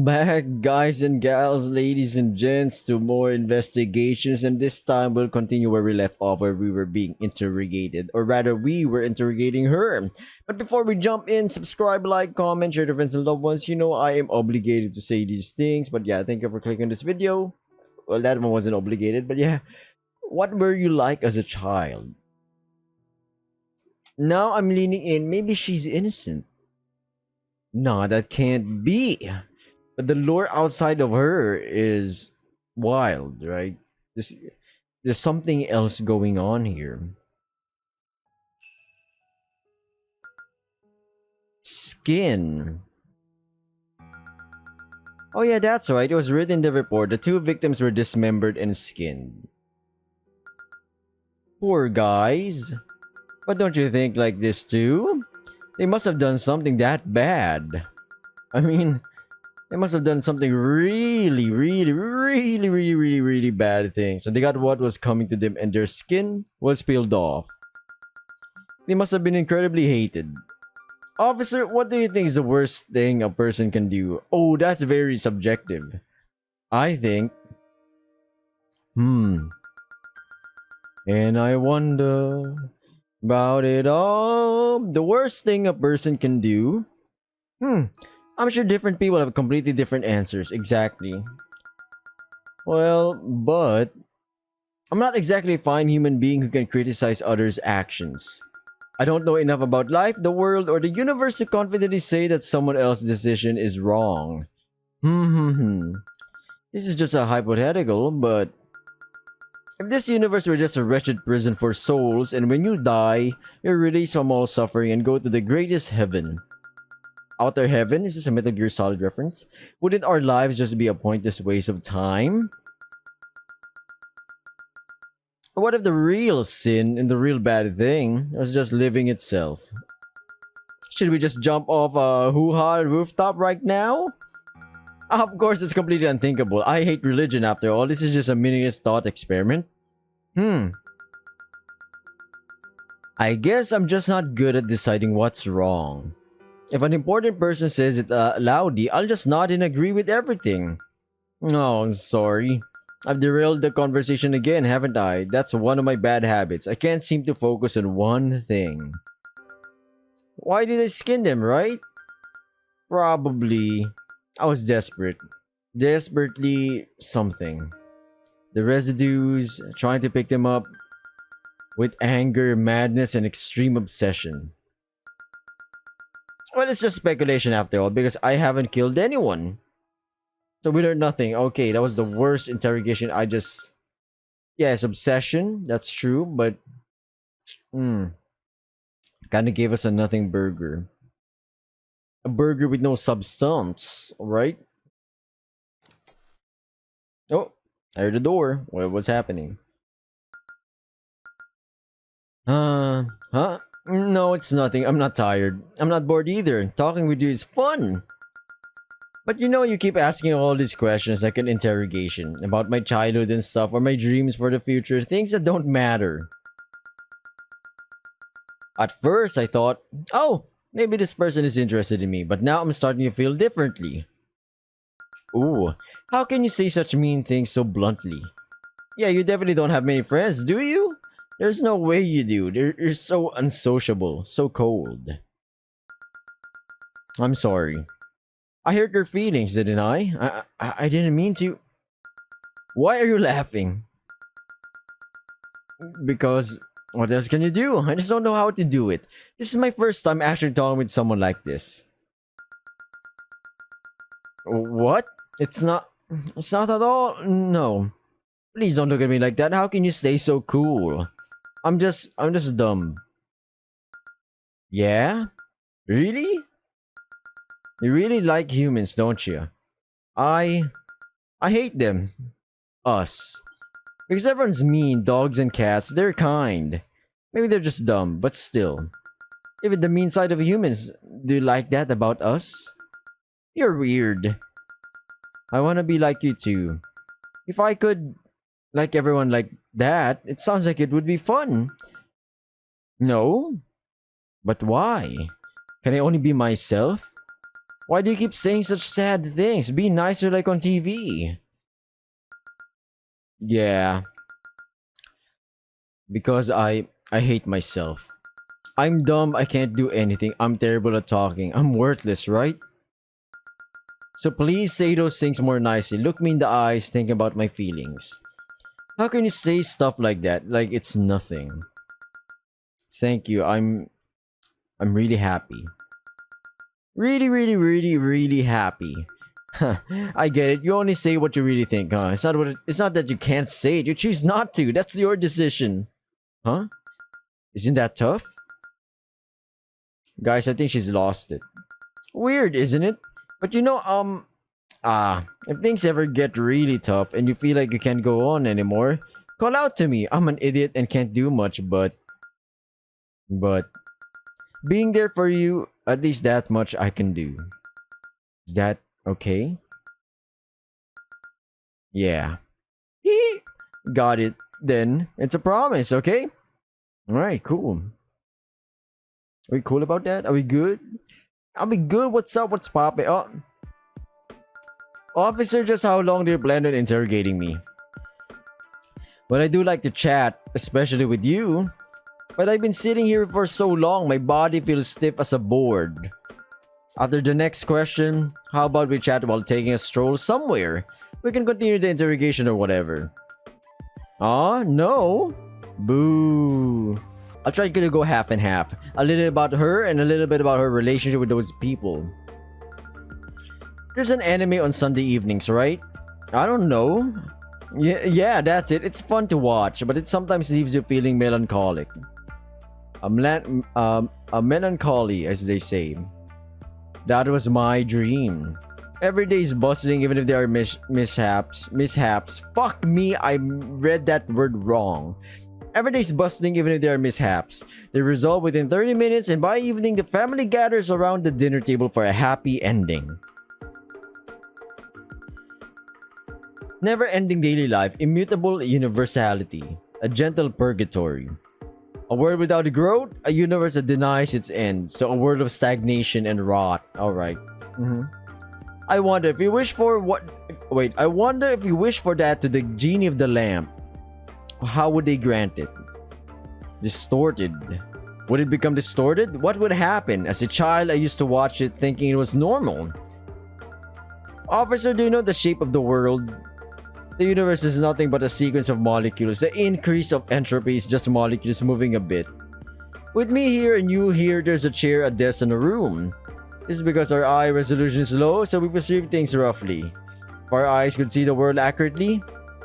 Welcome back, guys and gals, ladies and gents, to more investigations. And this time we'll continue where we left off, where we were being interrogated, or rather, we were interrogating her. But before we jump in, subscribe, like, comment, share to friends and loved ones. You know, I am obligated to say these things, but yeah, thank you for clicking this video. Well, that one wasn't obligated, but yeah. What were you like as a child? Now I'm leaning in. Maybe she's innocent. No, that can't be. But the lore outside of her is wild, right? There's, there's something else going on here. Skin. Oh yeah, that's right. It was written in the report. The two victims were dismembered and skinned. Poor guys. But don't you think like this too? They must have done something that bad. I mean, they must have done something really bad things. And they got what was coming to them and their skin was peeled off. They must have been incredibly hated. Officer, what do you think is the worst thing a person can do? Oh, that's very subjective. I think... And I wonder about it all. The worst thing a person can do? I'm sure different people have completely different answers. Exactly. Well, but I'm not exactly a fine human being who can criticize others' actions. I don't know enough about life, the world, or the universe to confidently say that someone else's decision is wrong. This is just a hypothetical, but if this universe were just a wretched prison for souls, and when you die, you're released from all suffering and go to the greatest heaven. Outer heaven? Is this a Metal Gear Solid reference? Wouldn't our lives just be a pointless waste of time? Or what if the real sin and the real bad thing was just living itself? Should we just jump off a hoo-ha rooftop right now? Of course, it's completely unthinkable. I hate religion after all. This is just a meaningless thought experiment. I guess I'm just not good at deciding what's wrong. If an important person says it loudly, I'll just nod and agree with everything. Oh, I'm sorry. I've derailed the conversation again, haven't I? That's one of my bad habits. I can't seem to focus on one thing. Why did I skin them, right? Probably... I was desperate. Desperately something. The residues, trying to pick them up with anger, madness, and extreme obsession. Well, it's just speculation after all, because I haven't killed anyone. So we learned nothing. Okay, that was the worst interrogation. Yes, obsession, that's true, but... Kinda gave us a nothing burger. A burger with no substance, right? Oh, I heard the door. What's happening? Huh? No, it's nothing. I'm not tired. I'm not bored either. Talking with you is fun. But you know, you keep asking all these questions like an interrogation about my childhood and stuff, or my dreams for the future, things that don't matter. At first, I thought, oh, maybe this person is interested in me, but now I'm starting to feel differently. Ooh, how can you say such mean things so bluntly? Yeah, you definitely don't have many friends, do you? There's no way you do. You're so unsociable, so cold. I'm sorry. I hurt your feelings, didn't I? I didn't mean to. Why are you laughing? Because what else can you do? I just don't know how to do it. This is my first time actually talking with someone like this. What? It's not at all. No. Please don't look at me like that. How can you stay so cool? I'm just dumb. Yeah? Really? You really like humans, don't you? I hate them. Us. Because everyone's mean, dogs and cats, they're kind. Maybe they're just dumb, but still. Even the mean side of humans, do you like that about us? You're weird. I wanna be like you too. If I could like everyone like that, it sounds like it would be fun. No? But why? Can I only be myself? Why do you keep saying such sad things? Be nicer like on TV. Yeah, because I hate myself. I'm dumb, I can't do anything. I'm terrible at talking. I'm worthless, right? So please say those things more nicely. Look me in the eyes, think about my feelings. How can you say stuff like that? Like it's nothing. Thank you. I'm really happy. Really, really, really, really happy. I get it. You only say what you really think, huh? It's not that you can't say it. You choose not to. That's your decision. Huh? Isn't that tough? Guys, I think she's lost it. Weird, isn't it? But if things ever get really tough and you feel like you can't go on anymore, call out to me. I'm an idiot and can't do much, but being there for you, at least that much I can do. Is that okay? Yeah. Got it. Then it's a promise, okay? Alright, cool. Are we cool about that? Are we good? I'll be good. What's up? What's poppin'? Oh. Officer, just how long do you plan on interrogating me? Well, I do like to chat, especially with you. But I've been sitting here for so long, my body feels stiff as a board. After the next question, how about we chat while taking a stroll somewhere? We can continue the interrogation or whatever. Ah, no? Boo. I'll try to go half and half. A little about her and a little bit about her relationship with those people. There's an anime on Sunday evenings, right? I don't know. Yeah, that's it. It's fun to watch, but it sometimes leaves you feeling melancholic. A melancholy, as they say. That was my dream. Every day is bustling, even if there are mishaps. Fuck me, I read that word wrong. Every day is bustling, even if there are mishaps. They resolve within 30 minutes, and by evening, the family gathers around the dinner table for a happy ending. Never-ending daily life, immutable universality, a gentle purgatory. A world without growth, a universe that denies its end, so a world of stagnation and rot. Alright. I wonder if you wish for I wonder if you wish for that to the genie of the lamp. How would they grant it? Distorted. Would it become distorted? What would happen? As a child, I used to watch it thinking it was normal. Officer, do you know the shape of the world? The universe is nothing but a sequence of molecules. The increase of entropy is just molecules moving a bit. With me here and you here, there's a chair, a desk, and a room. This is because our eye resolution is low, so we perceive things roughly. If our eyes could see the world accurately,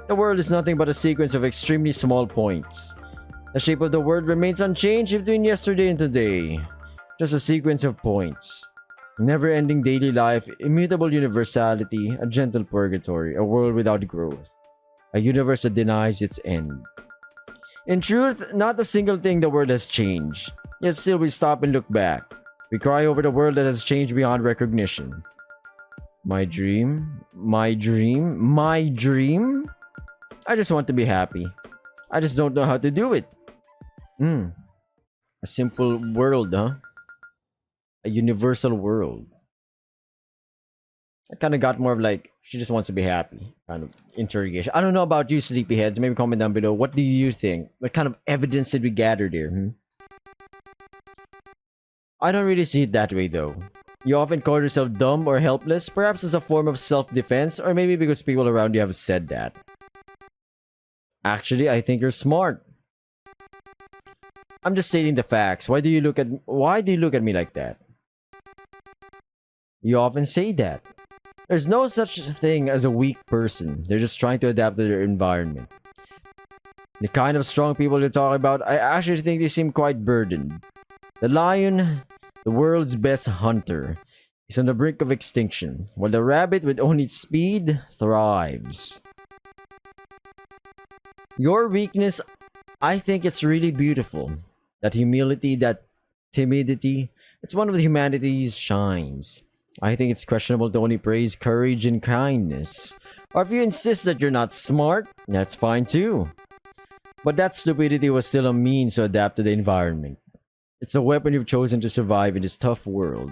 the world is nothing but a sequence of extremely small points. The shape of the world remains unchanged between yesterday and today. Just a sequence of points. Never-ending daily life, immutable universality, a gentle purgatory, a world without growth. A universe that denies its end. In truth, not a single thing the world has changed. Yet still we stop and look back. We cry over the world that has changed beyond recognition. My dream? My dream? My dream? I just want to be happy. I just don't know how to do it. A simple world, huh? A universal world. I kind of got more of like, she just wants to be happy. Kind of interrogation. I don't know about you, sleepyheads. Maybe comment down below. What do you think? What kind of evidence did we gather there? I don't really see it that way though. You often call yourself dumb or helpless, perhaps as a form of self-defense, or maybe because people around you have said that. Actually, I think you're smart. I'm just stating the facts. Why do you look at me like that? You often say that. There's no such thing as a weak person. They're just trying to adapt to their environment. The kind of strong people you talk about, I actually think they seem quite burdened. The lion, the world's best hunter, is on the brink of extinction, while the rabbit with only its speed thrives. Your weakness, I think it's really beautiful. That humility, that timidity, it's one of humanity's shines. I think it's questionable to only praise courage and kindness. Or if you insist that you're not smart, that's fine too. But that stupidity was still a means to adapt to the environment. It's a weapon you've chosen to survive in this tough world.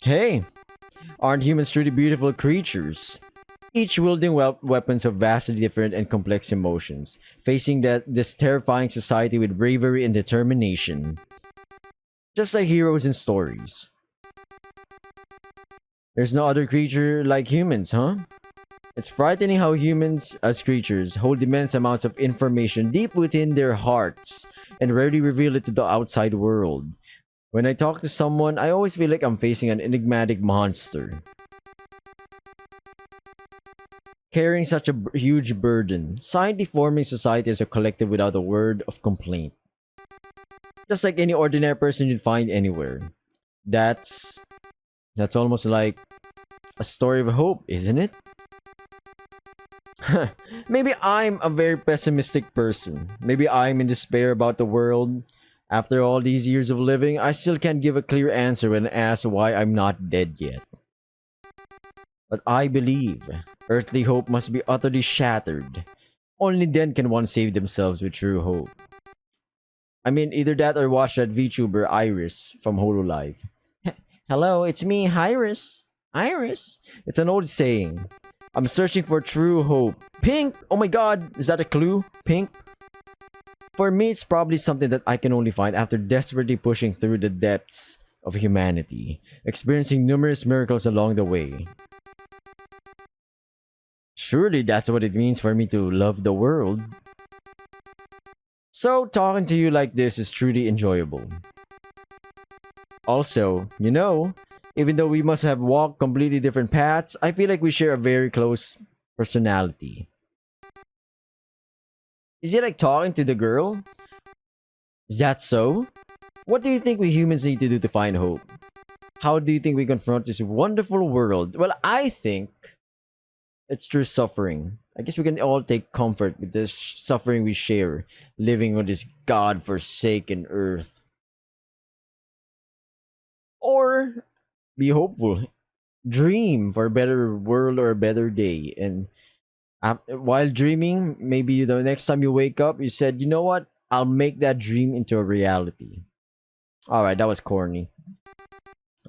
Hey, aren't humans truly beautiful creatures? Each wielding weapons of vastly different and complex emotions, facing this terrifying society with bravery and determination. Just like heroes in stories. There's no other creature like humans, huh? It's frightening how humans, as creatures, hold immense amounts of information deep within their hearts and rarely reveal it to the outside world. When I talk to someone, I always feel like I'm facing an enigmatic monster, carrying such a huge burden, silently forming society as a collective without a word of complaint. Just like any ordinary person you'd find anywhere. That's that's almost like a story of hope, isn't it? Maybe I'm a very pessimistic person. Maybe I'm in despair about the world. After all these years of living, I still can't give a clear answer when asked why I'm not dead yet. But I believe earthly hope must be utterly shattered. Only then can one save themselves with true hope. I mean, either that or watch that VTuber Iris from Hololive. Hello, it's me, Iris. Iris. It's an old saying. I'm searching for true hope. Pink! Oh my god, is that a clue? Pink? For me, it's probably something that I can only find after desperately pushing through the depths of humanity, experiencing numerous miracles along the way. Surely that's what it means for me to love the world. So, talking to you like this is truly enjoyable. Also, even though we must have walked completely different paths, I feel like we share a very close personality. Is it like talking to the girl? Is that so? What do you think we humans need to do to find hope? How do you think we confront this wonderful world? Well, I think it's through suffering. I guess we can all take comfort with the suffering we share, living on this god-forsaken earth. Or be hopeful, dream for a better world or a better day, and while dreaming, maybe the next time you wake up, you said, you know what? I'll make that dream into a reality. Alright, that was corny.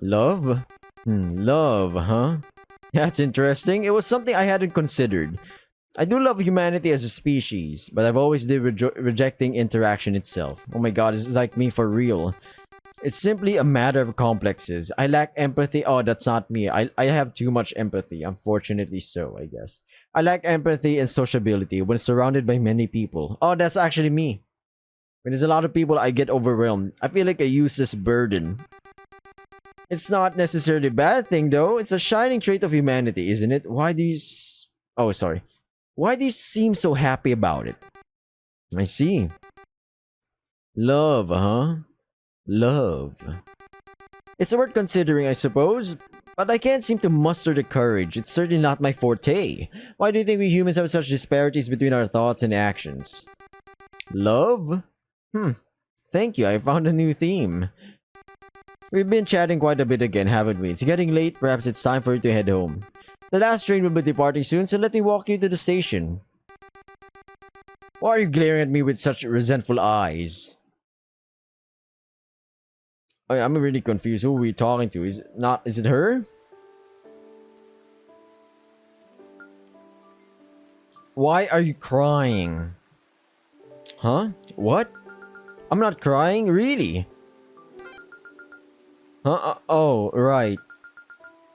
Love? Love, huh? That's interesting. It was something I hadn't considered. I do love humanity as a species, but I've always been rejecting interaction itself. Oh my god, it's like me for real. It's simply a matter of complexes. I lack empathy. Oh, that's not me. I have too much empathy. Unfortunately so, I guess. I lack empathy and sociability when surrounded by many people. Oh, that's actually me. When there's a lot of people, I get overwhelmed. I feel like a useless burden. It's not necessarily a bad thing, though. It's a shining trait of humanity, isn't it? Why do you... Oh, sorry. Why do you seem so happy about it? I see. Love, huh? Love. It's worth considering, I suppose, but I can't seem to muster the courage. It's certainly not my forte. Why do you think we humans have such disparities between our thoughts and actions? Love? Thank you, I found a new theme. We've been chatting quite a bit again, haven't we? It's getting late, perhaps it's time for you to head home. The last train will be departing soon, so let me walk you to the station. Why are you glaring at me with such resentful eyes? I'm really confused. Who are we talking to? Is it her? Why are you crying? Huh? What? I'm not crying, really? Huh? Oh, right.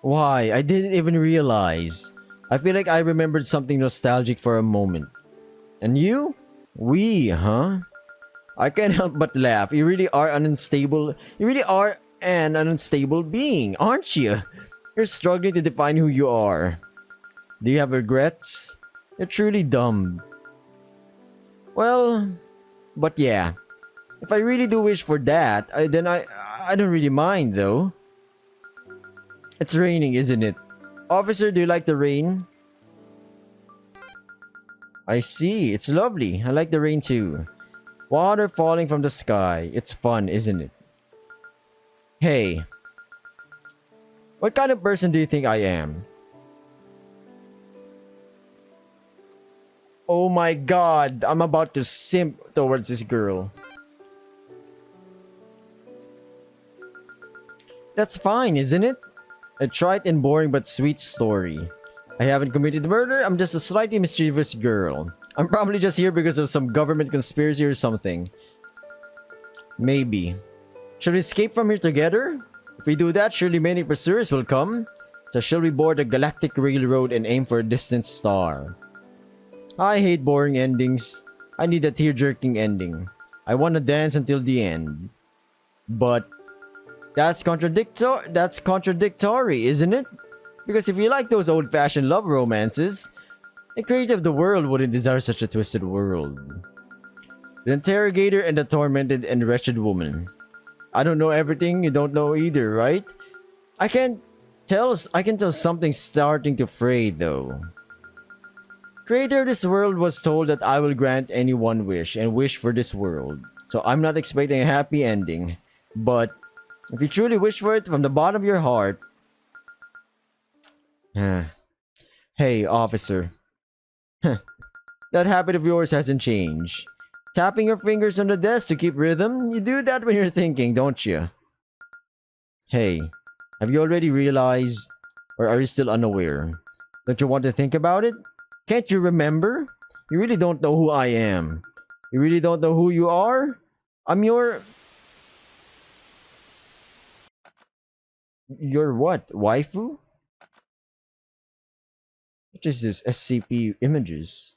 Why? I didn't even realize. I feel like I remembered something nostalgic for a moment. And you? We, huh? I can't help but laugh. You really are an unstable being, aren't you? You're struggling to define who you are. Do you have regrets? You're truly dumb. Well, but yeah. If I really do wish for that, then I don't really mind though. It's raining, isn't it? Officer, do you like the rain? I see. It's lovely. I like the rain too. Water falling from the sky. It's fun, isn't it? Hey. What kind of person do you think I am? Oh my god. I'm about to simp towards this girl. That's fine, isn't it? A trite and boring but sweet story. I haven't committed murder, I'm just a slightly mischievous girl. I'm probably just here because of some government conspiracy or something. Maybe. Should we escape from here together? If we do that, surely many pursuers will come. So shall we board the galactic railroad and aim for a distant star? I hate boring endings. I need a tear-jerking ending. I want to dance until the end. But that's contradictory, isn't it? Because if you like those old-fashioned love romances, the creator of the world wouldn't desire such a twisted world. The interrogator and the tormented and wretched woman. I don't know everything, you don't know either, right? I can tell something's starting to fray though. Creator of this world was told that I will grant any one wish and wish for this world. So I'm not expecting a happy ending. But if you truly wish for it from the bottom of your heart... Hey, officer. That habit of yours hasn't changed. Tapping your fingers on the desk to keep rhythm? You do that when you're thinking, don't you? Hey, have you already realized? Or are you still unaware? Don't you want to think about it? Can't you remember? You really don't know who I am. You really don't know who you are? I'm your... Your what? Waifu? What is this? SCP images.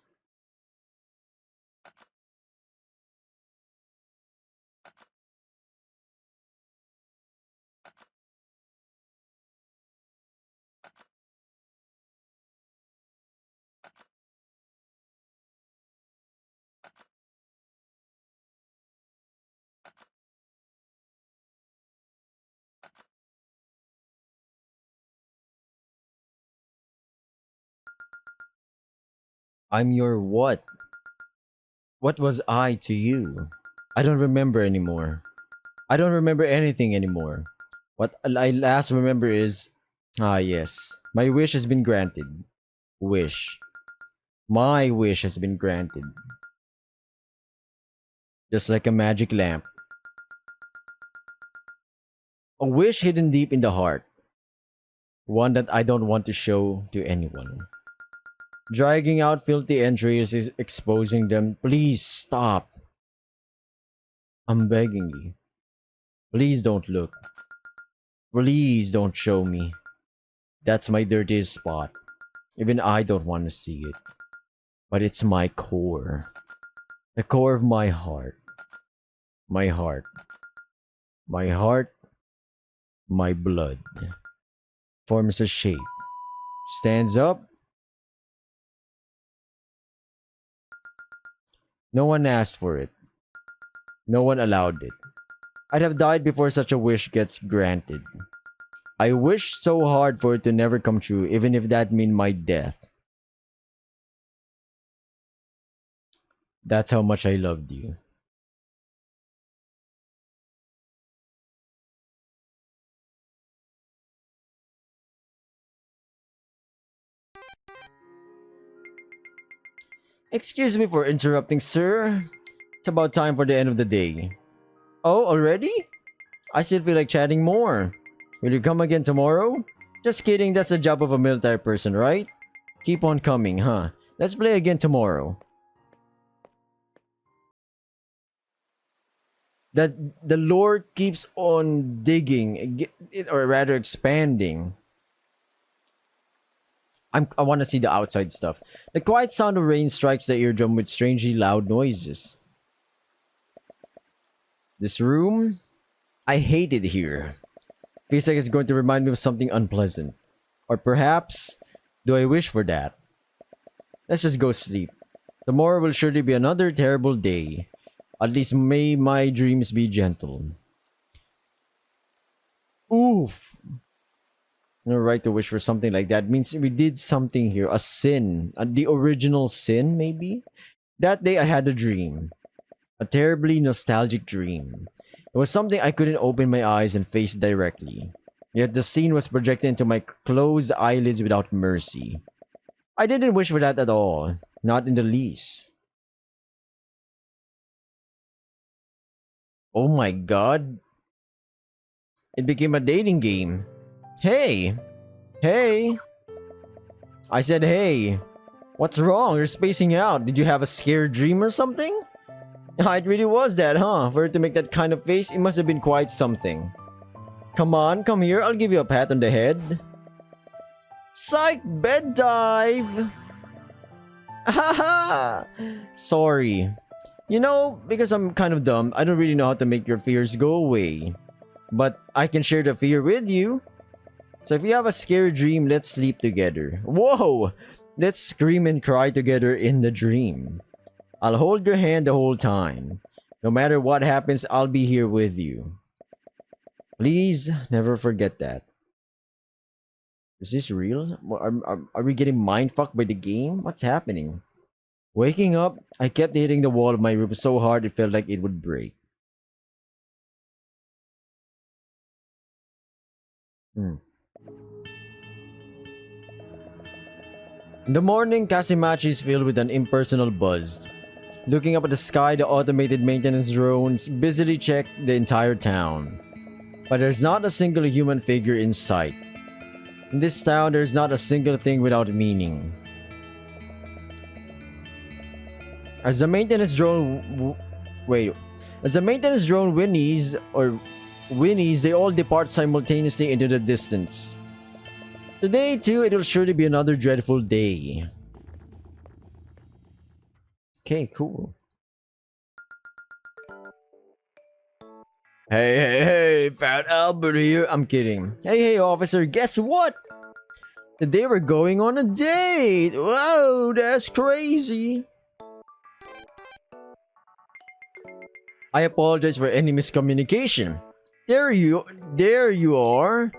I'm your what? What was I to you? I don't remember anymore. I don't remember anything anymore. What I last remember is... Ah, yes. My wish has been granted. Wish. My wish has been granted. Just like a magic lamp. A wish hidden deep in the heart. One that I don't want to show to anyone. Dragging out filthy entries is exposing them. Please stop. I'm begging you. Please don't look. Please don't show me. That's my dirtiest spot. Even I don't want to see it. But it's my core. The core of my heart. My heart. My heart. My blood. Forms a shape. Stands up. No one asked for it. No one allowed it. I'd have died before such a wish gets granted. I wished so hard for it to never come true, even if that meant my death. That's how much I loved you. Excuse me for interrupting, sir. It's about time for the end of the day. Oh, already? I still feel like chatting more. Will you come again tomorrow? Just kidding, that's the job of a military person, right? Keep on coming, huh? Let's play again tomorrow. That the lore keeps on digging, or rather expanding. I want to see the outside stuff. The quiet sound of rain strikes the eardrum with strangely loud noises. This room? I hate it here. Feels like it's going to remind me of something unpleasant. Or perhaps, do I wish for that? Let's just go sleep. Tomorrow will surely be another terrible day. At least may my dreams be gentle. Oof. No right to wish for something like that. Means we did something here. A sin. The original sin, maybe? That day I had a dream. A terribly nostalgic dream. It was something I couldn't open my eyes and face directly. Yet the scene was projected into my closed eyelids without mercy. I didn't wish for that at all. Not in the least. Oh my god. It became a dating game. Hey! Hey! I said hey. What's wrong? You're spacing out. Did you have a scared dream or something? It really was that, huh? For her to make that kind of face, it must have been quite something. Come on, come here. I'll give you a pat on the head. Psych! Bed dive! Haha! Sorry. You know, because I'm kind of dumb, I don't really know how to make your fears go away. But I can share the fear with you. So if you have a scary dream, let's sleep together. Whoa! Let's scream and cry together in the dream. I'll hold your hand the whole time. No matter what happens, I'll be here with you. Please never forget that. Is this real? Are we getting mindfucked by the game? What's happening? Waking up, I kept hitting the wall of my room so hard it felt like it would break. In the morning, Kasimachi is filled with an impersonal buzz. Looking up at the sky, the automated maintenance drones busily check the entire town. But there's not a single human figure in sight. In this town, there's not a single thing without meaning. As the maintenance drone whinnies, they all depart simultaneously into the distance. Today, too, it will surely be another dreadful day. Okay, cool. Hey, Fat Albert here. I'm kidding. Hey, officer, guess what? Today we're going on a date. Whoa, that's crazy. I apologize for any miscommunication. There you are.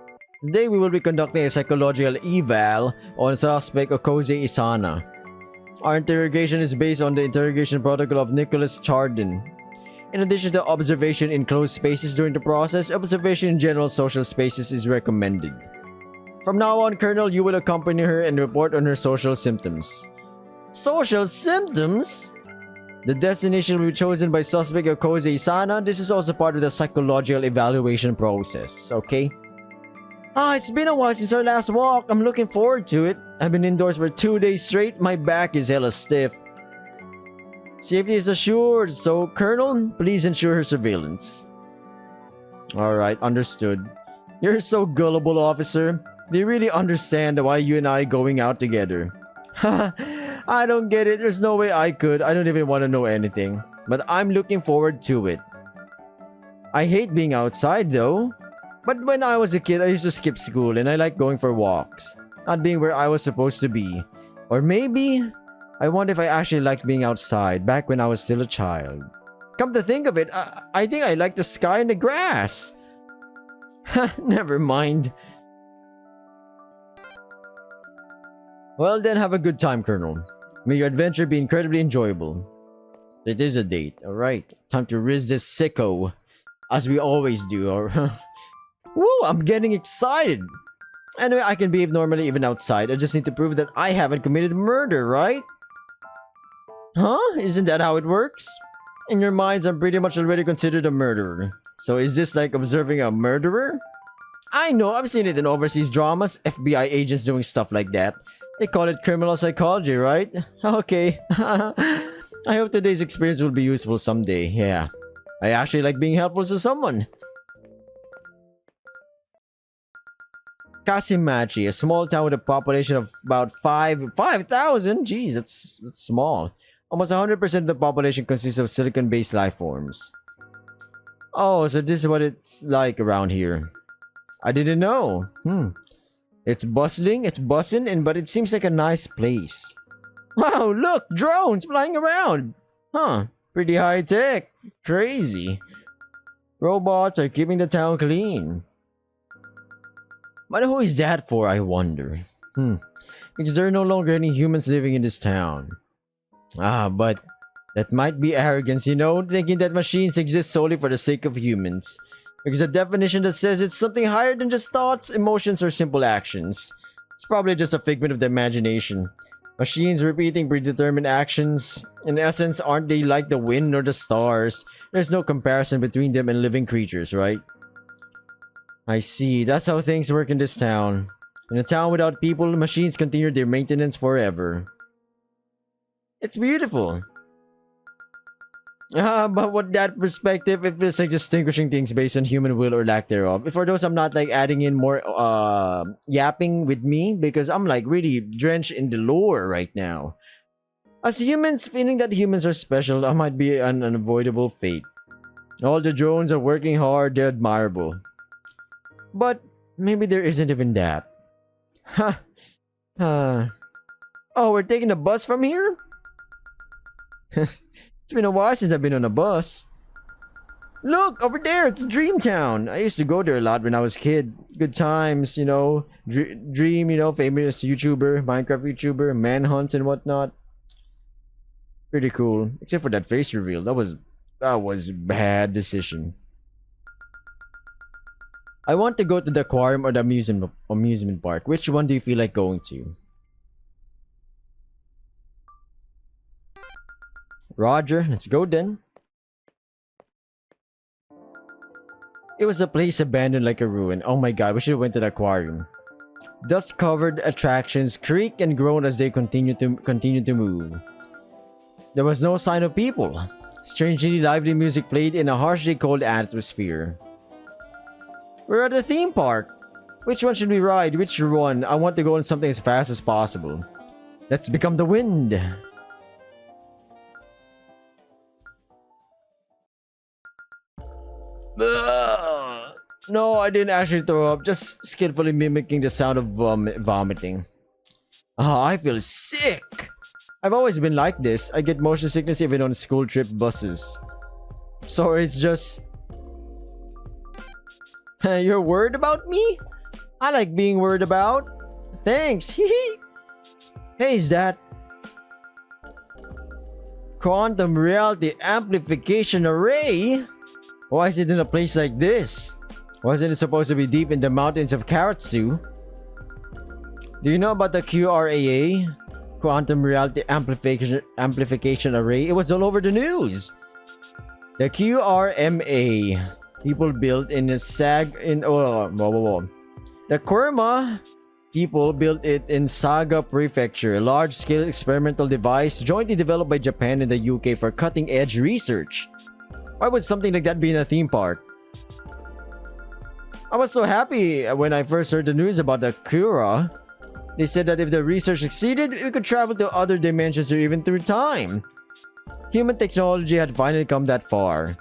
Today we will be conducting a psychological eval on suspect Okoze Isana. Our interrogation is based on the interrogation protocol of Nicholas Chardin. In addition to observation in closed spaces during the process, observation in general social spaces is recommended. From now on, Colonel, you will accompany her and report on her social symptoms. Social symptoms? The destination will be chosen by suspect Okoze Isana. This is also part of the psychological evaluation process, okay? It's been a while since our last walk. I'm looking forward to it. I've been indoors for 2 days straight. My back is hella stiff. Safety is assured, so Colonel, please ensure her surveillance. Alright, understood. You're so gullible, officer. Do you really understand why you and I going out together? I don't get it. There's no way I could. I don't even want to know anything. But I'm looking forward to it. I hate being outside though. But when I was a kid, I used to skip school and I like going for walks. Not being where I was supposed to be. Or maybe, I wonder if I actually liked being outside back when I was still a child. Come to think of it, I think I like the sky and the grass. Never mind. Well then, have a good time, Colonel. May your adventure be incredibly enjoyable. It is a date, alright. Time to risk this sicko. As we always do, alright. Woo, I'm getting excited. Anyway, I can behave normally even outside. I just need to prove that I haven't committed murder, right? Huh? Isn't that how it works? In your minds, I'm pretty much already considered a murderer. So is this like observing a murderer? I know, I've seen it in overseas dramas. FBI agents doing stuff like that. They call it criminal psychology, right? Okay. I hope today's experience will be useful someday. Yeah. I actually like being helpful to someone. Kasimachi, a small town with a population of about 5,000? Jeez, that's small. Almost 100% of the population consists of silicon-based life forms. Oh, so this is what it's like around here. I didn't know. It's bustling, it's buzzing, but it seems like a nice place. Wow, look! Drones flying around! Huh, pretty high-tech. Crazy. Robots are keeping the town clean. But who is that for, I wonder? Because there are no longer any humans living in this town. But that might be arrogance, you know, thinking that machines exist solely for the sake of humans. Because the definition that says it's something higher than just thoughts, emotions, or simple actions. It's probably just a figment of the imagination. Machines repeating predetermined actions. In essence, aren't they like the wind or the stars? There's no comparison between them and living creatures, right? I see. That's how things work in this town. In a town without people, machines continue their maintenance forever. It's beautiful. But with that perspective, it feels like distinguishing things based on human will or lack thereof. For those, I'm not like adding in more yapping with me because I'm like really drenched in the lore right now. As humans, feeling that humans are special might be an unavoidable fate. All the drones are working hard, they're admirable. But maybe there isn't even that. Ha! Oh, we're taking a bus from here? It's been a while since I've been on a bus. Look, over there, it's Dreamtown. I used to go there a lot when I was a kid. Good times, you know. Dream, you know, famous YouTuber, Minecraft YouTuber, manhunts and whatnot. Pretty cool. Except for that face reveal. That was a bad decision. I want to go to the aquarium or the amusement park. Which one do you feel like going to? Roger, let's go then. It was a place abandoned like a ruin. Oh my god, we should have went to the aquarium. Dust-covered attractions creaked and groaned as they continued to move. There was no sign of people. Strangely lively music played in a harshly cold atmosphere. We're at the theme park. Which one should we ride? Which one? I want to go on something as fast as possible. Let's become the wind. Ugh. No, I didn't actually throw up. Just skillfully mimicking the sound of vomiting. I feel sick. I've always been like this. I get motion sickness even on school trip buses. Sorry, it's just... You're worried about me? I like being worried about. Thanks. Hey, is that... Quantum reality amplification array? Why is it in a place like this? Wasn't it supposed to be deep in the mountains of Karatsu? Do you know about the QRAA? Quantum reality amplification array? It was all over the news. The QRMA people built in a The Kurma people built it in Saga Prefecture, a large-scale experimental device jointly developed by Japan and the UK for cutting-edge research. Why would something like that be in a theme park? I was so happy when I first heard the news about the Kura. They said that if the research succeeded, we could travel to other dimensions or even through time. Human technology had finally come that far.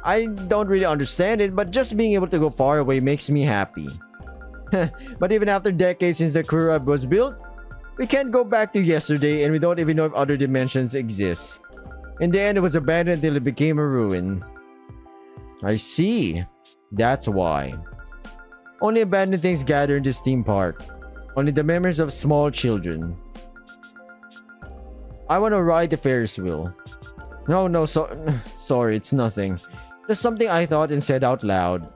I don't really understand it, but just being able to go far away makes me happy. But even after decades since the Kura was built, we can't go back to yesterday and we don't even know if other dimensions exist. In the end, it was abandoned until it became a ruin. I see. That's why. Only abandoned things gather in this theme park. Only the memories of small children. I want to ride the Ferris wheel. No, sorry, it's nothing. Just something I thought and said out loud.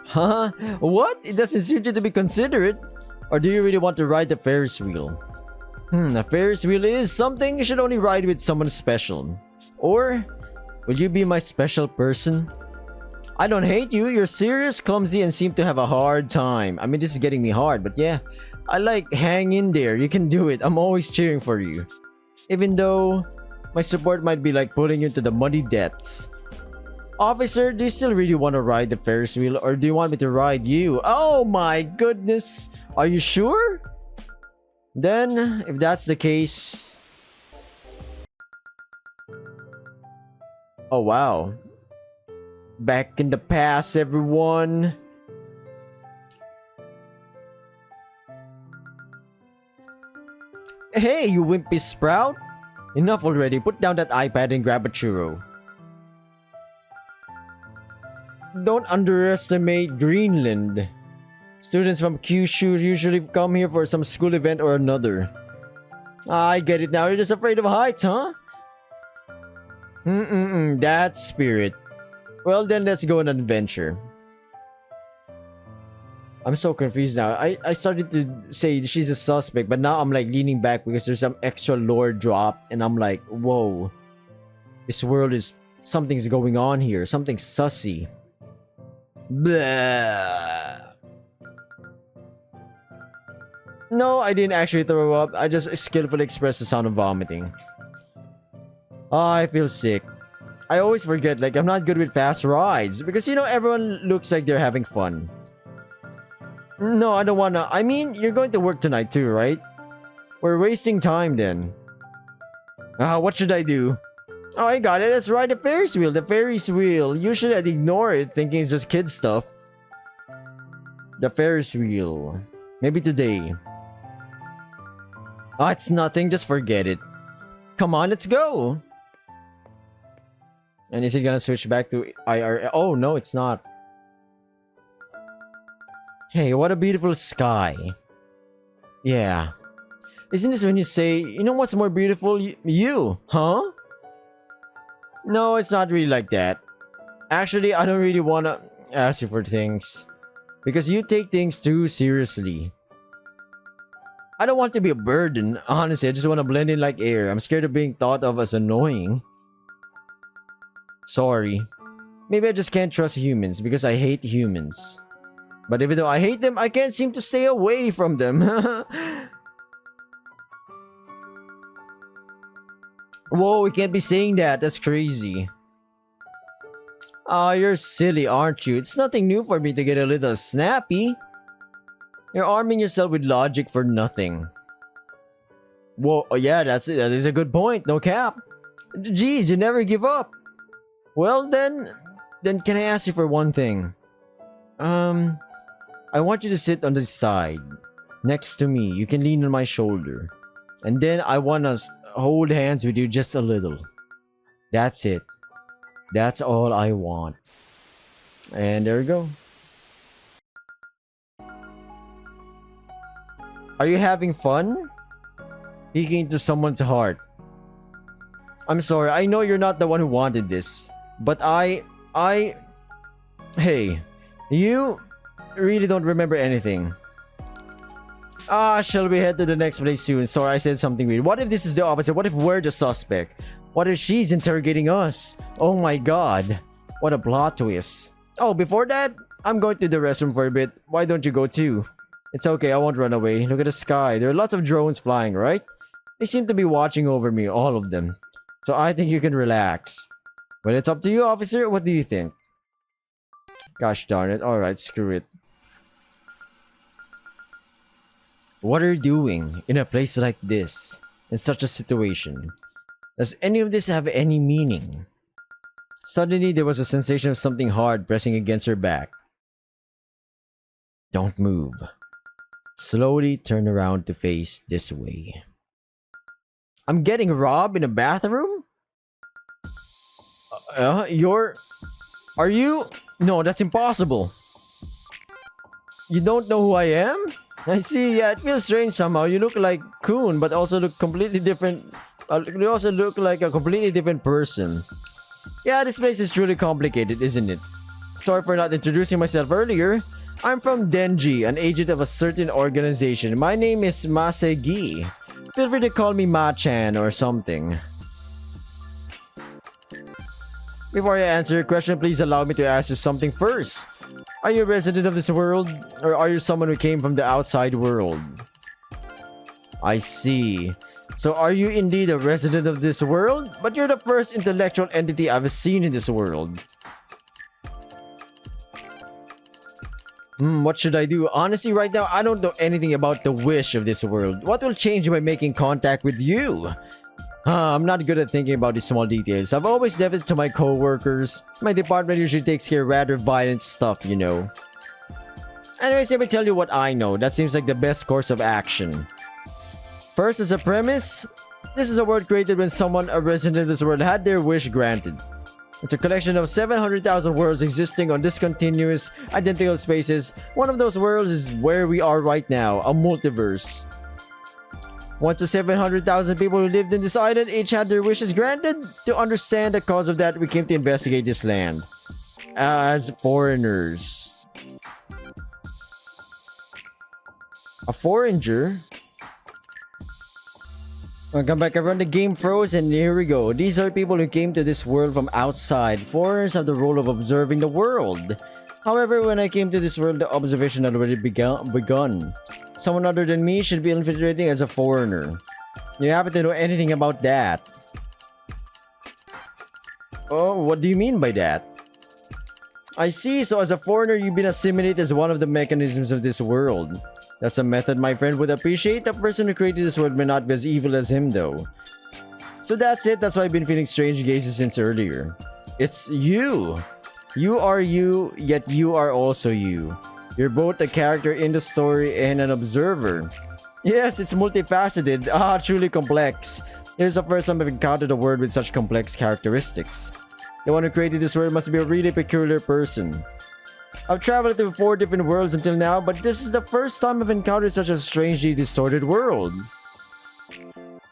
Huh? What? It doesn't suit you to be considerate? Or do you really want to ride the Ferris wheel? A Ferris wheel is something you should only ride with someone special. Or, will you be my special person? I don't hate you, you're serious, clumsy, and seem to have a hard time. I mean, this is getting me hard, but yeah. I like, hang in there, you can do it, I'm always cheering for you. Even though, my support might be like pulling you into the muddy depths. Officer, do you still really want to ride the Ferris wheel, or do you want me to ride you? Oh my goodness! Are you sure? Then, if that's the case... Oh wow. Back in the past, everyone. Hey, you wimpy sprout! Enough already, put down that iPad and grab a churro. Don't underestimate Greenland. Students from Kyushu usually come here for some school event or another. I get it now, you're just afraid of heights, huh? That spirit. Well then, let's go on an adventure. I'm so confused now. I started to say she's a suspect, but now I'm like leaning back because there's some extra lore drop and I'm like, whoa. This world is... something's going on here. Something sussy. Blah. No, I didn't actually throw up. I just skillfully expressed the sound of vomiting. I feel sick. I always forget, like, I'm not good with fast rides. Because, you know, everyone looks like they're having fun. No, I don't wanna. I mean, you're going to work tonight too, right? We're wasting time then. What should I do? Oh, I got it. That's right, the Ferris wheel. The Ferris wheel. Usually I'd ignore it, thinking it's just kid stuff. The Ferris wheel. Maybe today. Oh, it's nothing. Just forget it. Come on, let's go. And is it gonna switch back to IR? Oh, no, it's not. Hey, what a beautiful sky. Yeah. Isn't this when you say, you know what's more beautiful? You, huh? No, it's not really like that. Actually, I don't really want to ask you for things. Because you take things too seriously. I don't want to be a burden. Honestly, I just want to blend in like air. I'm scared of being thought of as annoying. Sorry. Maybe I just can't trust humans because I hate humans. But even though I hate them, I can't seem to stay away from them. Whoa, we can't be saying that. That's crazy. Ah, you're silly, aren't you? It's nothing new for me to get a little snappy. You're arming yourself with logic for nothing. Whoa, oh yeah, that's it. That is a good point. No cap. Jeez, you never give up. Well, then can I ask you for one thing? I want you to sit on the side, next to me. You can lean on my shoulder. And then I want to hold hands with you just a little. That's it. That's all I want. And there we go. Are you having fun? Peeking into someone's heart. I'm sorry, I know you're not the one who wanted this. But Hey, you really don't remember anything. Shall we head to the next place soon? Sorry, I said something weird. What if this is the opposite? What if we're the suspect? What if she's interrogating us? Oh my god. What a plot twist. Oh, before that, I'm going to the restroom for a bit. Why don't you go too? It's okay, I won't run away. Look at the sky. There are lots of drones flying, right? They seem to be watching over me, all of them. So I think you can relax. But it's up to you, officer. What do you think? Gosh darn it. Alright, screw it. What are you doing in a place like this? In such a situation? Does any of this have any meaning? Suddenly, there was a sensation of something hard pressing against her back. Don't move. Slowly turn around to face this way. I'm getting robbed in a bathroom? Are you? No, that's impossible. You don't know who I am? I see, yeah, it feels strange somehow. You look like Kun, but also look completely different. You also look like a completely different person. Yeah, this place is truly complicated, isn't it? Sorry for not introducing myself earlier. I'm from Denji, an agent of a certain organization. My name is Masegi. Feel free to call me Ma-chan or something. Before I answer your question, please allow me to ask you something first. Are you a resident of this world? Or are you someone who came from the outside world? I see. So are you indeed a resident of this world? But you're the first intellectual entity I've seen in this world. What should I do? Honestly, right now, I don't know anything about the wish of this world. What will change by making contact with you? I'm not good at thinking about these small details. I've always left it to my co-workers. My department usually takes care of rather violent stuff, you know. Anyways, let me tell you what I know. That seems like the best course of action. First, as a premise, this is a world created when someone, a resident of this world, had their wish granted. It's a collection of 700,000 worlds existing on discontinuous, identical spaces. One of those worlds is where we are right now, a multiverse. Once the 700,000 people who lived in this island each had their wishes granted, to understand the cause of that, we came to investigate this land. As foreigners. A foreigner? Welcome back everyone, the game froze and here we go. These are people who came to this world from outside. Foreigners have the role of observing the world. However, when I came to this world, the observation had already begun. Someone other than me should be infiltrating as a foreigner. You happen to know anything about that? Oh, what do you mean by that? I see, so as a foreigner, you've been assimilated as one of the mechanisms of this world. That's a method my friend would appreciate. The person who created this world may not be as evil as him, though. So that's it, that's why I've been feeling strange gazes since earlier. It's you! You are you, yet you are also you. You're both a character in the story and an observer. Yes, it's multifaceted. Truly complex. This is the first time I've encountered a word with such complex characteristics. The one who created this world must be a really peculiar person. I've traveled through 4 different worlds until now, but this is the first time I've encountered such a strangely distorted world.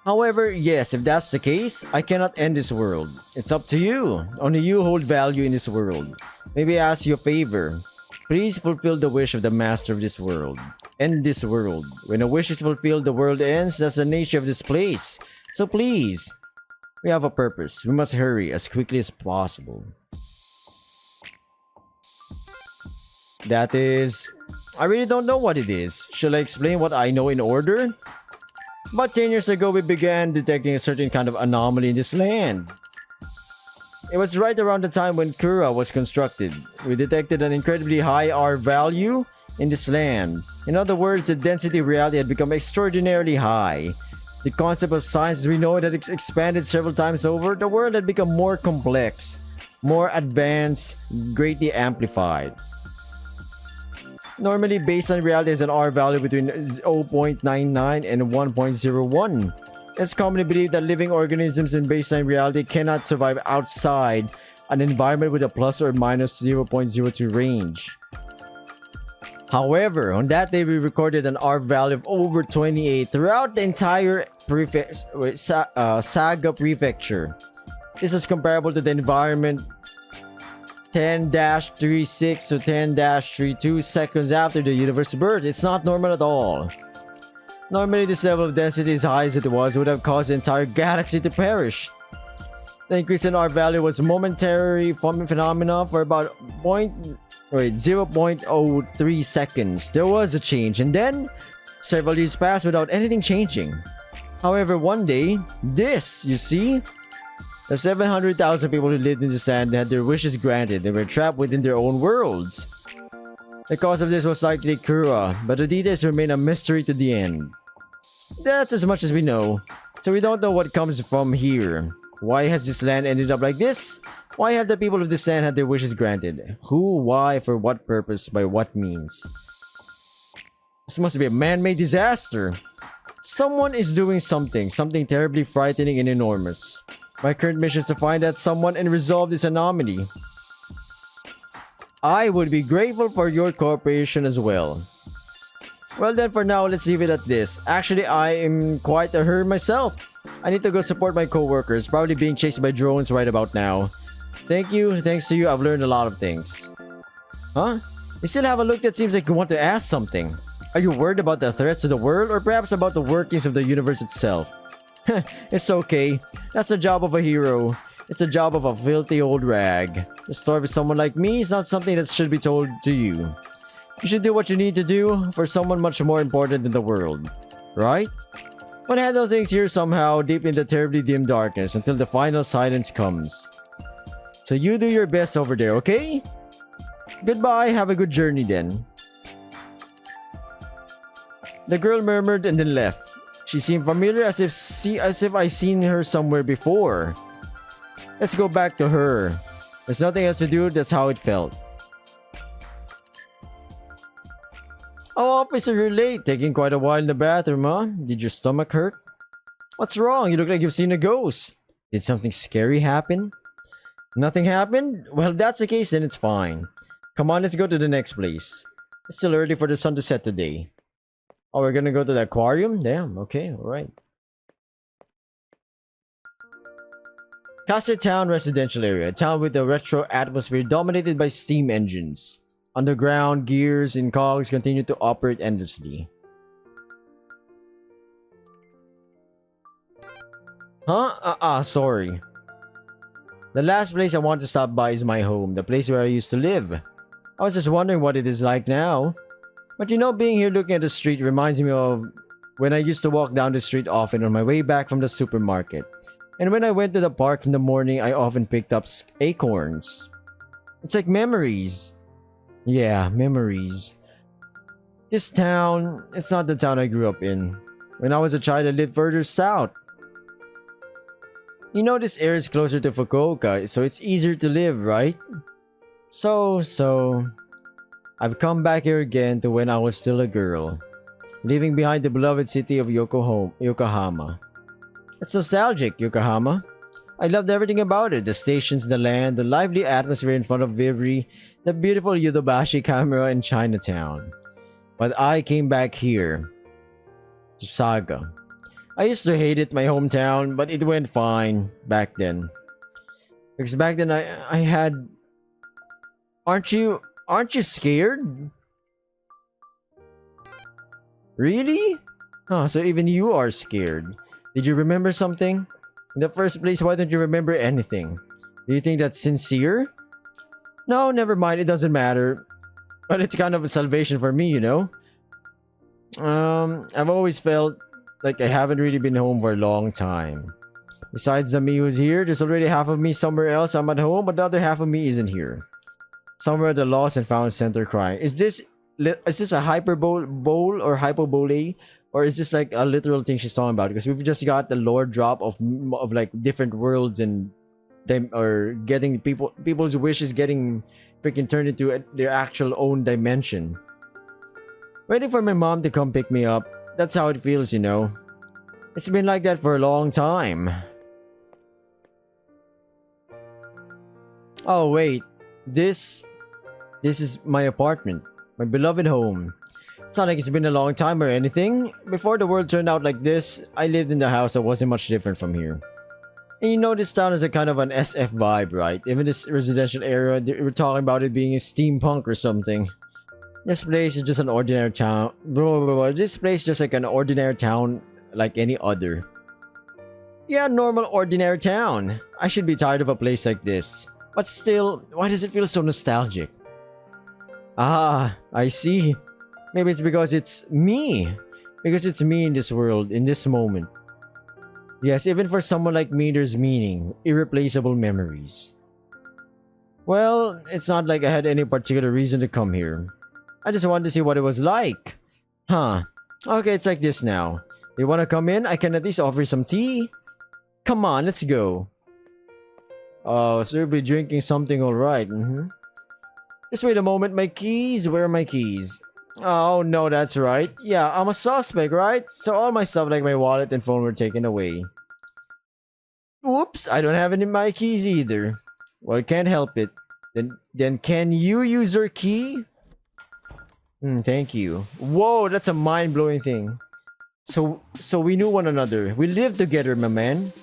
However, yes, if that's the case, I cannot end this world. It's up to you. Only you hold value in this world. Maybe I ask you a favor. Please fulfill the wish of the master of this world. End this world. When a wish is fulfilled, the world ends. That's the nature of this place. So please, we have a purpose. We must hurry as quickly as possible. That is... I really don't know what it is. Shall I explain what I know in order? About 10 years ago, we began detecting a certain kind of anomaly in this land. It was right around the time when Kura was constructed. We detected an incredibly high R value in this land. In other words, the density of reality had become extraordinarily high. The concept of science as we know it had expanded several times over. The world had become more complex, more advanced, greatly amplified. Normally, baseline reality has an R value between 0.99 and 1.01. It's commonly believed that living organisms in baseline reality cannot survive outside an environment with a plus or minus 0.02 range. However, on that day we recorded an R value of over 28 throughout the entire Saga Prefecture. This is comparable to the environment 10-36 to 10-32 seconds after the universe's birth. It's not normal at all. Normally, this level of density, as high as it was, would have caused the entire galaxy to perish. The increase in R value was a momentary phenomena for about 0.03 seconds. There was a change, and then several years passed without anything changing. However, one day, you see? The 700,000 people who lived in this land had their wishes granted. They were trapped within their own worlds. The cause of this was likely Kura, but the details remain a mystery to the end. That's as much as we know. So we don't know what comes from here. Why has this land ended up like this? Why have the people of this land had their wishes granted? Who, why, for what purpose, by what means? This must be a man-made disaster. Someone is doing something terribly frightening and enormous. My current mission is to find that someone and resolve this anomaly. I would be grateful for your cooperation as well. Well then, for now, let's leave it at this. Actually, I am quite a hurry myself. I need to go support my co-workers, probably being chased by drones right about now. Thank you, thanks to you, I've learned a lot of things. Huh? You still have a look that seems like you want to ask something. Are you worried about the threats to the world, or perhaps about the workings of the universe itself? It's okay. That's the job of a hero. It's the job of a filthy old rag. The story of someone like me is not something that should be told to you. You should do what you need to do for someone much more important in the world. Right? But handle things here somehow deep in the terribly dim darkness until the final silence comes. So you do your best over there, okay? Goodbye, have a good journey then. The girl murmured and then left. She seemed familiar as if I seen her somewhere before. Let's go back to her. There's nothing else to do, that's how it felt. Oh, officer, you're late. Taking quite a while in the bathroom, huh? Did your stomach hurt? What's wrong? You look like you've seen a ghost. Did something scary happen? Nothing happened? Well, if that's the case, then it's fine. Come on, let's go to the next place. It's still early for the sun to set today. Oh, we're gonna go to the aquarium? Damn, okay, alright. Castle Town residential area. A town with a retro atmosphere dominated by steam engines. Underground gears and cogs continue to operate endlessly. Huh? Sorry. The last place I want to stop by is my home, the place where I used to live. I was just wondering what it is like now. But being here looking at the street reminds me of when I used to walk down the street often on my way back from the supermarket. And when I went to the park in the morning, I often picked up acorns. It's like memories. Yeah, memories. This town, it's not the town I grew up in. When I was a child, I lived further south. This area is closer to Fukuoka, so it's easier to live, right? So, I've come back here again to when I was still a girl, leaving behind the beloved city of Yokohama. It's nostalgic, Yokohama. I loved everything about it, the stations, the land, the lively atmosphere in front of Vivri, the beautiful Yodobashi camera in Chinatown. But I came back here, to Saga. I used to hate it, my hometown, but it went fine back then. Because back then I had... Aren't you scared? Really? Oh, so even you are scared. Did you remember something? In the first place, why don't you remember anything? Do you think that's sincere? No, never mind, it doesn't matter. But it's kind of a salvation for me, I've always felt like I haven't really been home for a long time. Besides the me who's here, there's already half of me somewhere else. I'm at home, but the other half of me isn't here. Somewhere at the Lost and Found Center crying. Is this a hyperbole or hyperbole? Or is this like a literal thing she's talking about? Because we've just got the lore drop of like different worlds and them, or getting people's wishes getting freaking turned into their actual own dimension. Waiting for my mom to come pick me up. That's how it feels, It's been like that for a long time. Oh wait, this is my apartment, my beloved home. It's not like it's been a long time or anything. Before the world turned out like this, I lived in the house that wasn't much different from here. And this town is a kind of an SF vibe, right? Even this residential area, we're talking about it being a steampunk or something. This place is just an ordinary town. This place is just like an ordinary town like any other. Yeah, normal ordinary town. I should be tired of a place like this. But still, why does it feel so nostalgic? Ah, I see. Maybe it's because it's me. Because it's me in this world, in this moment. Yes, even for someone like me, there's meaning. Irreplaceable memories. Well, it's not like I had any particular reason to come here. I just wanted to see what it was like. Huh. Okay, it's like this now. You wanna come in? I can at least offer you some tea. Come on, let's go. Oh, so you'll be drinking something alright. Just wait a moment, my keys? Where are my keys? Oh, no, that's right. Yeah, I'm a suspect, right? So all my stuff like my wallet and phone were taken away. Whoops, I don't have any of my keys either. Well, can't help it. Then can you use your key? Thank you. Whoa, that's a mind-blowing thing. So we knew one another. We lived together, my man.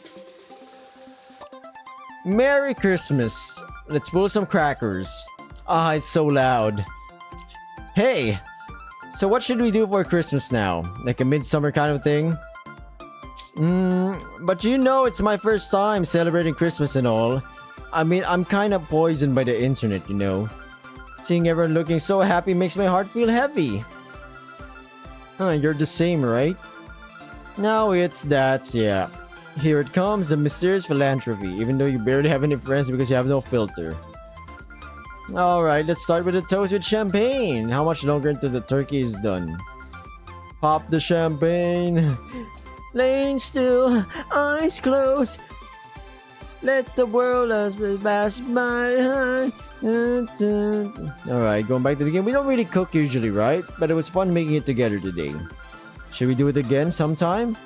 Merry Christmas. Let's pull some crackers. Ah, it's so loud. Hey, so what should we do for Christmas now? Like a midsummer kind of thing? But it's my first time celebrating Christmas and all. I mean, I'm kind of poisoned by the internet, Seeing everyone looking so happy makes my heart feel heavy. You're the same, right? No, yeah. Here it comes, the mysterious philanthropy, even though you barely have any friends because you have no filter. Alright, let's start with a toast with champagne. How much longer until the turkey is done? Pop the champagne. Laying still, eyes closed. Let the world pass by. Alright, going back to the game. We don't really cook usually, right? But it was fun making it together today. Should we do it again sometime?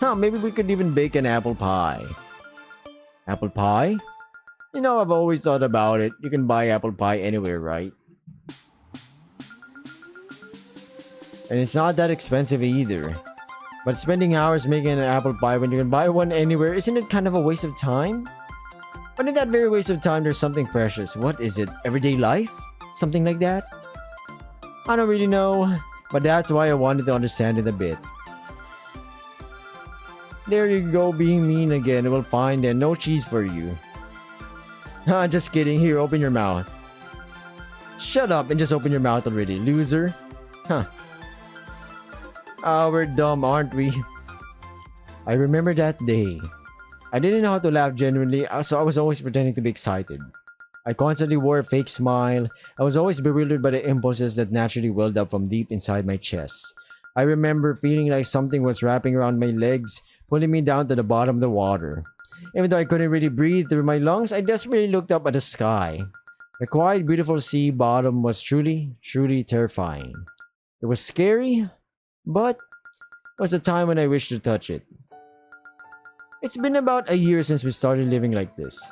Maybe we could even bake an apple pie. Apple pie? I've always thought about it. You can buy apple pie anywhere, right? And it's not that expensive either. But spending hours making an apple pie when you can buy one anywhere, isn't it kind of a waste of time? But in that very waste of time, there's something precious. What is it? Everyday life? Something like that? I don't really know, but that's why I wanted to understand it a bit. There you go, being mean again. We'll find no cheese for you. Just kidding. Here, open your mouth. Shut up and just open your mouth already, loser. Huh. Ah, we're dumb, aren't we? I remember that day. I didn't know how to laugh genuinely, so I was always pretending to be excited. I constantly wore a fake smile. I was always bewildered by the impulses that naturally welled up from deep inside my chest. I remember feeling like something was wrapping around my legs, pulling me down to the bottom of the water. Even though I couldn't really breathe through my lungs, I desperately looked up at the sky. The quiet, beautiful sea bottom was truly, truly terrifying. It was scary, but it was a time when I wished to touch it. It's been about a year since we started living like this.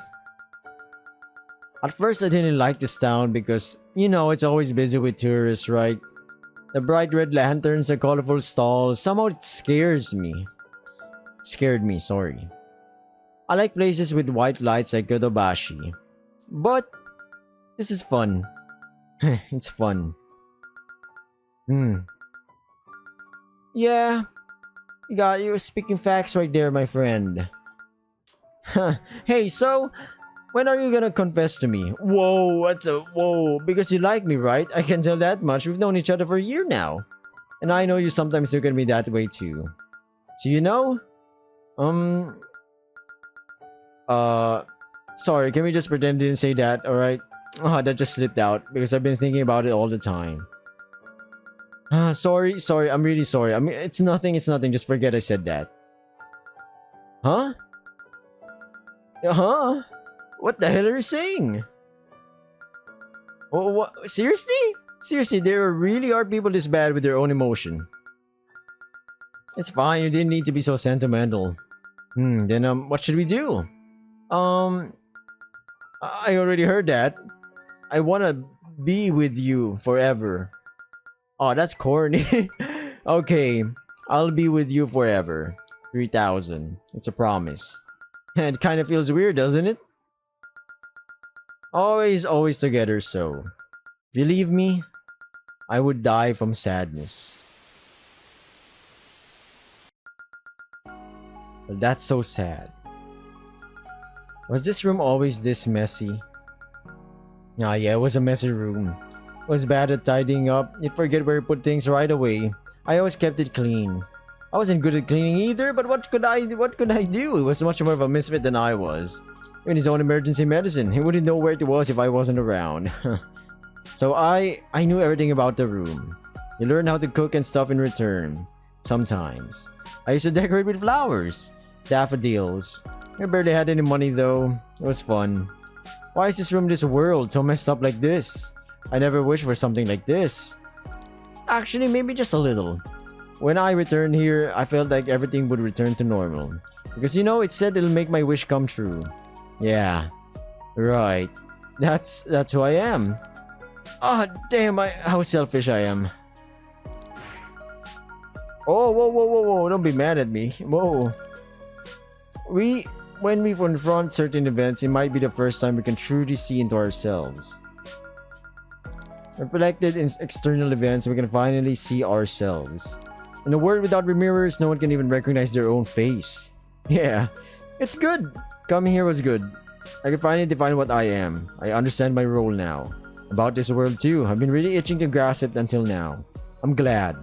At first, I didn't like this town because, it's always busy with tourists, right? The bright red lanterns, the colorful stalls, somehow it scares me. Scared me, sorry. I like places with white lights like Yodobashi. But, this is fun. It's fun. Yeah, you were speaking facts right there, my friend. Hey, so, when are you gonna confess to me? Whoa, because you like me, right? I can tell that much. We've known each other for a year now. And I know you sometimes look at me that way too. So sorry, can we just pretend you didn't say that, alright? Oh, that just slipped out because I've been thinking about it all the time. Sorry, I'm really sorry. I mean, it's nothing, just forget I said that. Huh? Huh? What the hell are you saying? Oh, what? Seriously? Seriously, there really are people this bad with their own emotion. It's fine, you didn't need to be so sentimental. Then what should we do? I already heard that. I wanna be with you forever. Oh, that's corny. Okay, I'll be with you forever. 3,000. It's a promise. It kind of feels weird, doesn't it? Always together, so. If you leave me, I would die from sadness. Well, that's so sad. Was this room always this messy? Ah, yeah, it was a messy room. Was bad at tidying up. You'd forget where you put things right away. I always kept it clean. I wasn't good at cleaning either, but what could I do? It was much more of a misfit than I was. Even his own emergency medicine, he wouldn't know where it was if I wasn't around. So I knew everything about the room. You learn how to cook and stuff in return. Sometimes. I used to decorate with flowers. Daffodils. I barely had any money though. It was fun. Why is this room, this world, so messed up like this? I never wished for something like this. Actually, maybe just a little. When I returned here, I felt like everything would return to normal. Because it said it'll make my wish come true. Yeah. Right. That's who I am. Ah, oh, damn, how selfish I am. Oh, whoa. Don't be mad at me. Whoa. When we confront certain events, it might be the first time we can truly see into ourselves. Reflected in external events, we can finally see ourselves. In a world without mirrors, no one can even recognize their own face. Yeah, it's good. Coming here was good. I can finally define what I am. I understand my role now. About this world too. I've been really itching to grasp it until now. I'm glad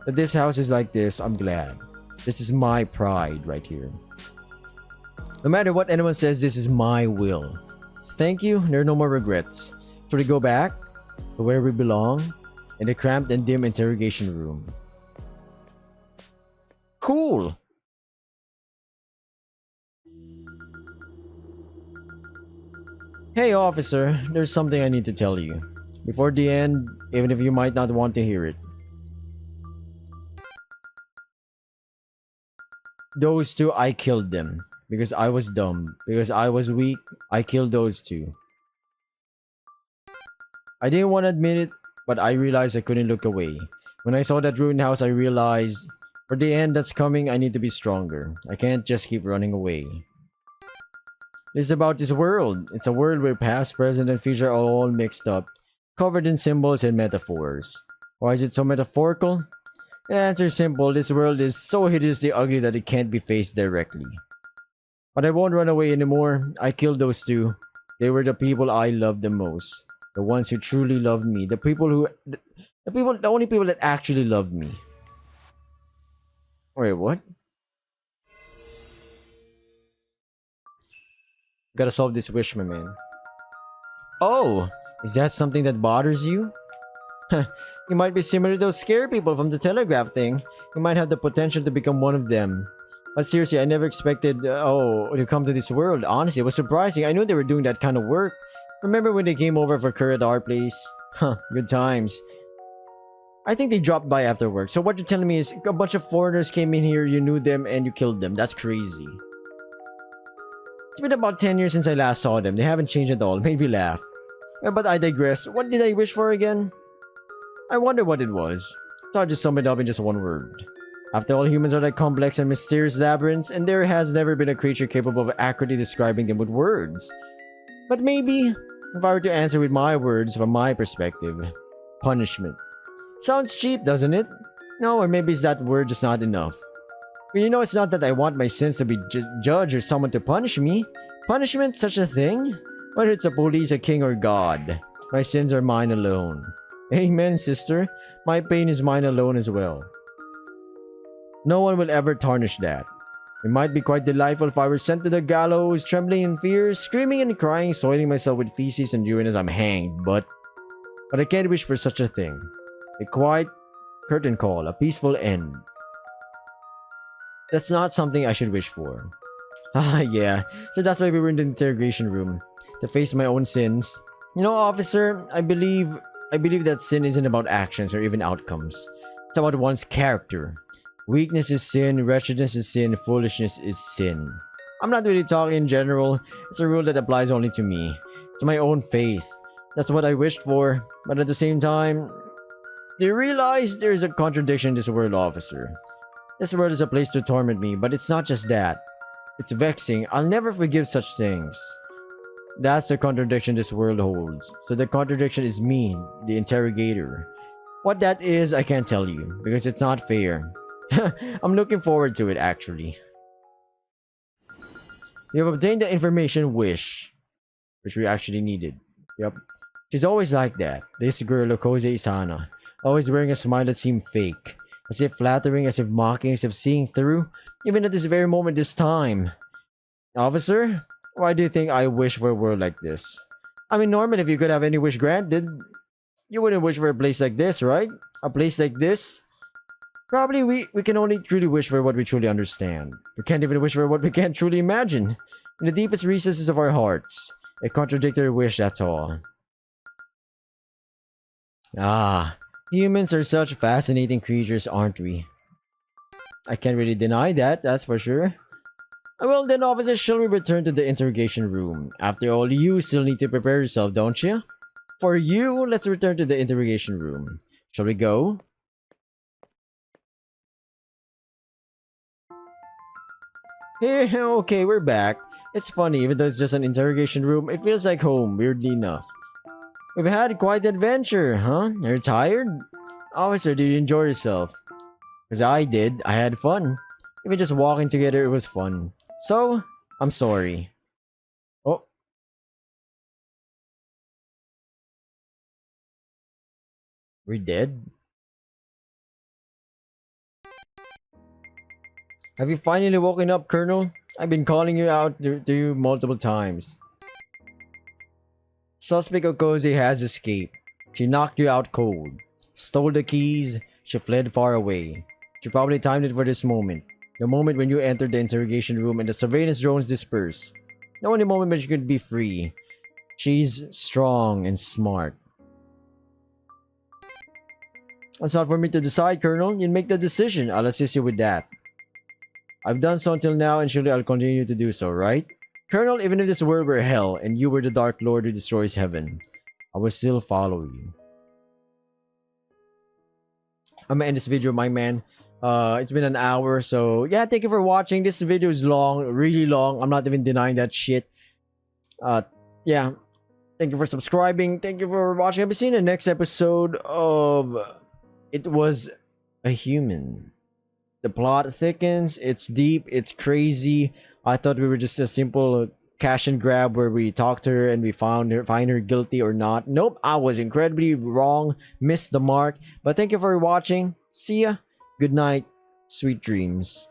that this house is like this. I'm glad. This is my pride right here. No matter what anyone says, this is my will. Thank you. There are no more regrets. So we go back to where we belong, in the cramped and dim interrogation room. Cool. Hey officer, there's something I need to tell you. Before the end, even if you might not want to hear it. Those two, I killed them. Because I was dumb. Because I was weak, I killed those two. I didn't want to admit it, but I realized I couldn't look away. When I saw that ruined house, I realized, for the end that's coming, I need to be stronger. I can't just keep running away. It's about this world. It's a world where past, present, and future are all mixed up, covered in symbols and metaphors. Why is it so metaphorical? The answer is simple. This world is so hideously ugly that it can't be faced directly. But I won't run away anymore. I killed those two. They were the people I loved the most. The ones who truly loved me. The only people that actually loved me. Wait, what? Gotta solve this wish, my man. Oh, is that something that bothers you? You might be similar to those scary people from the telegraph thing. You might have the potential to become one of them. But seriously, I never expected, to come to this world. Honestly, it was surprising. I knew they were doing that kind of work. Remember when they came over for Curry at our place? Huh, good times. I think they dropped by after work. So what you're telling me is a bunch of foreigners came in here, you knew them, and you killed them. That's crazy. It's been about 10 years since I last saw them. They haven't changed at all. Made me laugh. But I digress. What did I wish for again? I wonder what it was. So I'll just sum it up in just one word. After all, humans are like complex and mysterious labyrinths, and there has never been a creature capable of accurately describing them with words. But maybe, if I were to answer with my words from my perspective, punishment. Sounds cheap, doesn't it? No, or maybe it's that word just not enough. But you know, it's not that I want my sins to be judged or someone to punish me. Punishment, such a thing? Whether it's a police, a king, or God. My sins are mine alone. Amen, sister. My pain is mine alone as well. No one will ever tarnish that. It might be quite delightful if I were sent to the gallows, trembling in fear, screaming and crying, soiling myself with feces and urine as I'm hanged, but I can't wish for such a thing. A quiet curtain call, a peaceful end. That's not something I should wish for. Ah, yeah. So that's why we were in the interrogation room. To face my own sins. You know, officer, I believe that sin isn't about actions or even outcomes. It's about one's character. Weakness is sin, wretchedness is sin, foolishness is sin. I'm not really talking in general. It's a rule that applies only to me. To my own faith. That's what I wished for. But at the same time, do you realize there is a contradiction in this world, officer? This world is a place to torment me, but it's not just that. It's vexing. I'll never forgive such things. That's the contradiction this world holds. So the contradiction is me, the interrogator. What that is, I can't tell you, because it's not fair. I'm looking forward to it, actually. You have obtained the information wish, which we actually needed. Yep. She's always like that. This girl, Okoze Isana. Always wearing a smile that seemed fake. As if flattering, as if mocking, as if seeing through. Even at this very moment, this time. Officer? Why do you think I wish for a world like this? I mean, Norman, if you could have any wish granted, you wouldn't wish for a place like this, right? A place like this? Probably we can only truly wish for what we truly understand. We can't even wish for what we can't truly imagine. In the deepest recesses of our hearts. A contradictory wish, that's all. Ah, humans are such fascinating creatures, aren't we? I can't really deny that, that's for sure. Well then, officer, shall we return to the interrogation room? After all, you still need to prepare yourself, don't you? For you, let's return to the interrogation room. Shall we go? Hey, okay, we're back. It's funny, even though it's just an interrogation room, it feels like home, weirdly enough. We've had quite the adventure, huh? Are you tired? Officer, did you enjoy yourself? Because I did. I had fun. Even just walking together, it was fun. So, I'm sorry. Oh. We're dead? Have you finally woken up, Colonel? I've been calling you out to you multiple times. Suspect Okoze has escaped. She knocked you out cold. Stole the keys. She fled far away. She probably timed it for this moment. The moment when you entered the interrogation room and the surveillance drones disperse. The only moment when she could be free. She's strong and smart. It's not for me to decide, Colonel. You make the decision. I'll assist you with that. I've done so until now and surely I'll continue to do so, right? Colonel, even if this world were hell and you were the Dark Lord who destroys heaven, I will still follow you. I'm gonna end this video, my man. It's been an hour, so yeah, thank you for watching. This video is long, really long. I'm not even denying that shit. Yeah. Thank you for subscribing. Thank you for watching. I'll be seeing the next episode of It Was a Human. The plot thickens, it's deep, it's crazy. I thought we were just a simple cash and grab where we talked to her and we find her guilty or not. Nope, I was incredibly wrong, missed the mark. But thank you for watching. See ya. Good night. Sweet dreams.